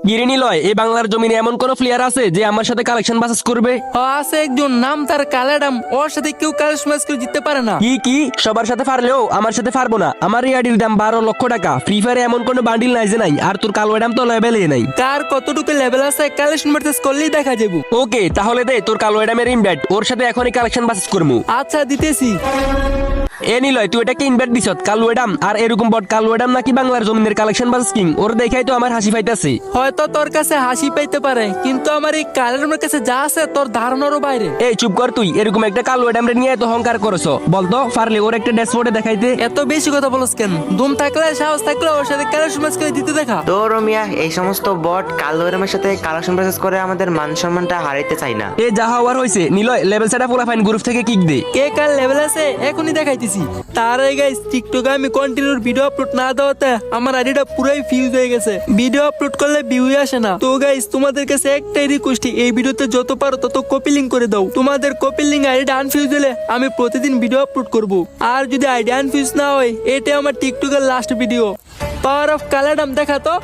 গিরিনি লয়, এই বাংলার জমিনে এমন কোন প্লেয়ার আছে যে আমার সাথে কালেকশন বাসেস করবে? আছে একজন, নাম তার কালাডাম। ওর সাথে কেউ কালেকশন ম্যাচ করে জিততে পারে না। কি সবার সাথে পারলেও আমার সাথে পারবো না? আমার রিয়াডির দাম 12 লক্ষ টাকা। ফ্রি ফায়ারে এমন কোনো বান্ডিল নাই যে নাই, আর তোর কালো অ্যাডাম তো লেভেলে নাই। কার কতটুকু লেভেল আছে কালেকশন ম্যাচ করলেই দেখা যাবো। ওকে, তাহলে দে তোর কালো অ্যাডামের ইনভাইট, ওর সাথে এখনই কালেকশন বাসেস করবো। আচ্ছা দিতেছি। এ নিলয়, তুই এটাকে ইনভাইট দিছত কালো অ্যাডাম, আর এরকম বট কালো অ্যাডাম নাকি বাংলার জমিনের কালেকশন বাসেস কিং? ওর দেখাই তো আমার হাসি পাইতাছে। হয়তো তোর কাছে হাসি পাইতে পারে, কিন্তু আমার এই কালাডামের কাছে যা আছে তোর ধারণারও বাইরে। এই চুপ কর, তুই এরকম একটা কালো অ্যাডাম রে নিয়ে এত অহংকার করছ? বলতো পারলে ওর একটা ড্যাশবোর্ডে দেখাইতে। এত বেশি কথা বলস কেন? দম থাকলে সাহস থাকলে ওর সাথে কালেকশন ম্যাচ করে দিতে দেখা। তো রমিয়া, এই সমস্ত বট কালো এরমের সাথে কালেকশন প্রসেস করে আমাদের মান সম্মানটা হারাইতে চাই না। এ যা হওয়ার হয়েছে, নিলয় লেভেল সেটা পুরো ফাইন গ্রুপ থেকে কিক দে। কে কার লেভেল আছে এখনই দেখাইতেছি। তার আগে গাইস, টিকটকে আমি কন্টিনিউ ভিডিও আপলোড না দেওয়াতে আমার আইডিটা পুরাই ফিউজ হয়ে গেছে। ভিডিও আপলোড করলে ভিউই আসে না। তো গাইস, তোমাদের কাছে একটাই রিকোয়েস্ট, এই ভিডিওতে যত পারো তত কপি লিংক করে দাও। তোমাদের কপি লিংক আইডিটা আনফিউজ হলে আমি প্রতিদিন ভিডিও আপলোড করব। আর যদি আইডি আনফিউজ না হয়, এটাই আমার টিকটকের লাস্ট ভিডিও। পাওয়ার অফ কালাডাম দেখা তো।